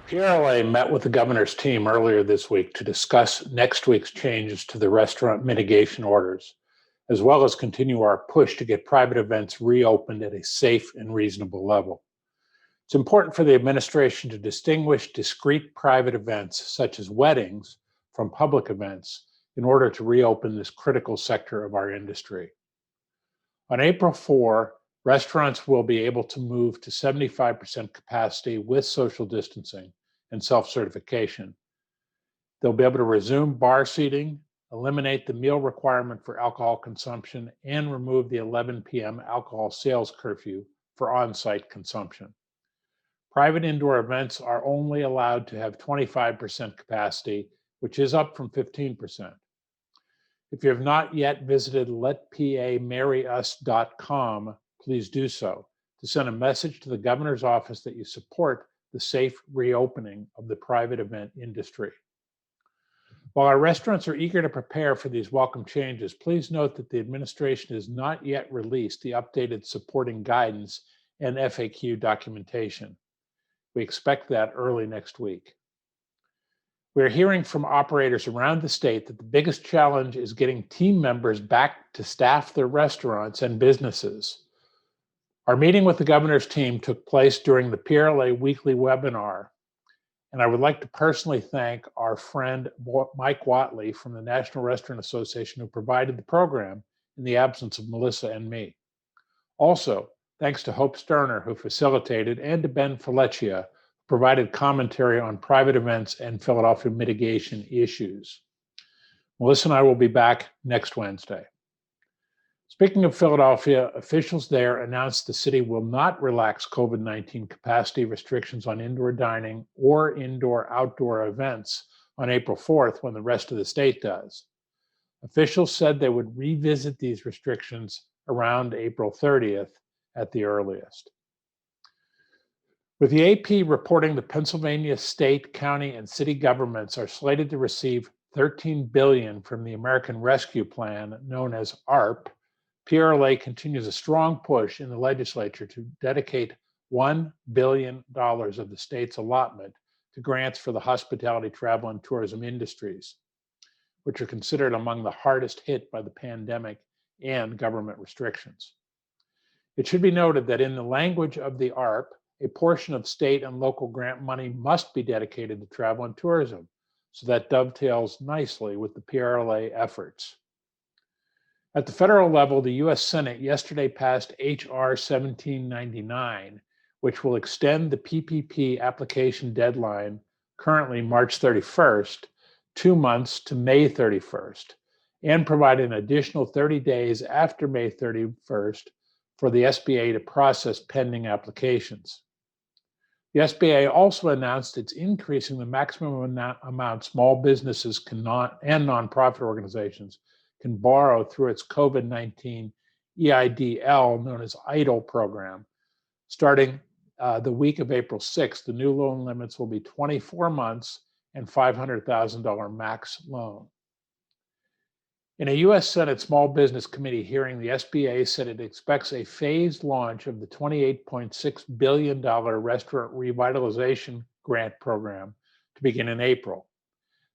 PRLA met with the governor's team earlier this week to discuss next week's changes to the restaurant mitigation orders, as well as continue our push to get private events reopened at a safe and reasonable level. It's important for the administration to distinguish discrete private events, such as weddings, from public events in order to reopen this critical sector of our industry. On April 4, restaurants will be able to move to 75% capacity with social distancing and self-certification. They'll be able to resume bar seating, eliminate the meal requirement for alcohol consumption, and remove the 11 p.m. alcohol sales curfew for on-site consumption. Private indoor events are only allowed to have 25% capacity, which is up from 15%. If you have not yet visited letpamarryus.com, please do so to send a message to the governor's office that you support the safe reopening of the private event industry. While our restaurants are eager to prepare for these welcome changes, please note that the administration has not yet released the updated supporting guidance and FAQ documentation. We expect that early next week. We're hearing from operators around the state that the biggest challenge is getting team members back to staff their restaurants and businesses. Our meeting with the governor's team took place during the PRLA weekly webinar, and I would like to personally thank our friend Mike Watley from the National Restaurant Association who provided the program in the absence of Melissa and me. Also, thanks to Hope Sterner who facilitated, and to Ben Felicia, provided commentary on private events and Philadelphia mitigation issues. Melissa and I will be back next Wednesday. Speaking of Philadelphia, officials there announced the city will not relax COVID-19 capacity restrictions on indoor dining or indoor-outdoor events on April 4th when the rest of the state does. Officials said they would revisit these restrictions around April 30th at the earliest. With the AP reporting the Pennsylvania state, county, and city governments are slated to receive $13 billion from the American Rescue Plan, known as ARP, PRLA continues a strong push in the legislature to dedicate $1 billion of the state's allotment to grants for the hospitality, travel, and tourism industries, which are considered among the hardest hit by the pandemic and government restrictions. It should be noted that in the language of the ARP, a portion of state and local grant money must be dedicated to travel and tourism, so that dovetails nicely with the PRLA efforts. At the federal level, the U.S. Senate yesterday passed H.R. 1799, which will extend the PPP application deadline, currently March 31st, 2 months to May 31st, and provide an additional 30 days after May 31st for the SBA to process pending applications. The SBA also announced it's increasing the maximum amount small businesses and nonprofit organizations can borrow through its COVID-19 EIDL, known as EIDL program. Starting the week of April 6th, the new loan limits will be 24 months and $500,000 max loan. In a U.S. Senate Small Business Committee hearing, the SBA said it expects a phased launch of the $28.6 billion Restaurant Revitalization Grant Program to begin in April.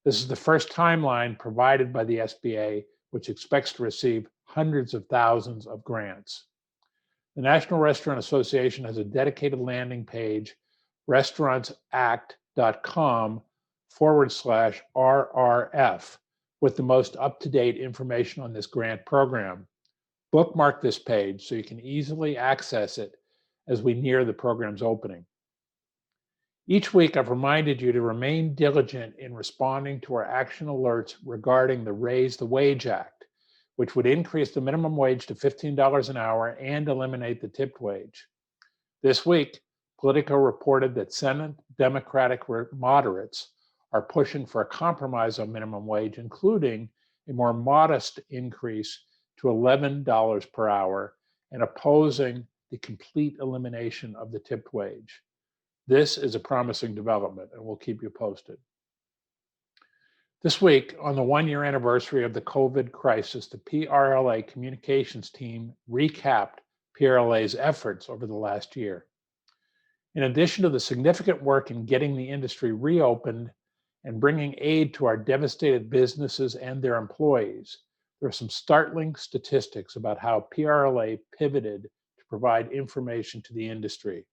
This is the first timeline provided by the SBA, which expects to receive hundreds of thousands of grants. The National Restaurant Association has a dedicated landing page, restaurantsact.com/RRF, with the most up-to-date information on this grant program. Bookmark this page so you can easily access it as we near the program's opening. Each week, I've reminded you to remain diligent in responding to our action alerts regarding the Raise the Wage Act, which would increase the minimum wage to $15 an hour and eliminate the tipped wage. This week, Politico reported that Senate Democratic moderates are pushing for a compromise on minimum wage, including a more modest increase to $11 per hour and opposing the complete elimination of the tipped wage. This is a promising development, and we'll keep you posted. This week, on the one-year anniversary of the COVID crisis, the PRLA Communications team recapped PRLA's efforts over the last year. In addition to the significant work in getting the industry reopened and bringing aid to our devastated businesses and their employees, there are some startling statistics about how PRLA pivoted to provide information to the industry.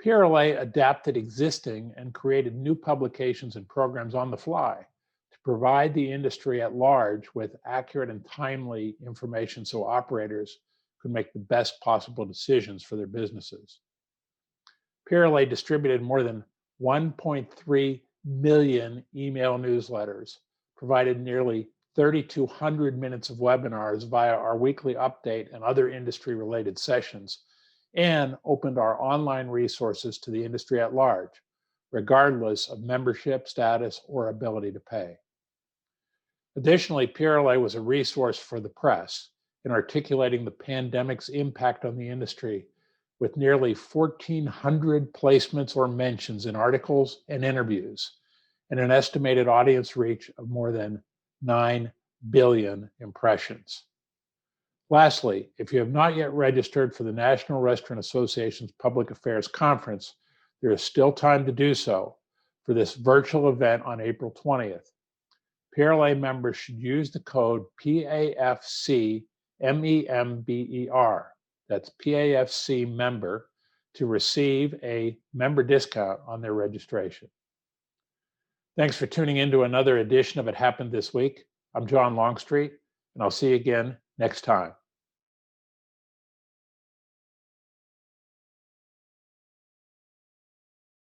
PRLA adapted existing and created new publications and programs on the fly to provide the industry at large with accurate and timely information so operators could make the best possible decisions for their businesses. PRLA distributed more than 1.3 million email newsletters, provided nearly 3,200 minutes of webinars via our weekly update and other industry-related sessions, and opened our online resources to the industry at large, regardless of membership status or ability to pay. Additionally, PRLA was a resource for the press in articulating the pandemic's impact on the industry, with nearly 1,400 placements or mentions in articles and interviews, and an estimated audience reach of more than 9 billion impressions. Lastly, if you have not yet registered for the National Restaurant Association's Public Affairs Conference, there is still time to do so for this virtual event on April 20th. PRLA members should use the code PAFC-MEMBER, that's PAFC member, to receive a member discount on their registration. Thanks for tuning in to another edition of It Happened This Week. I'm John Longstreet, and I'll see you again next time.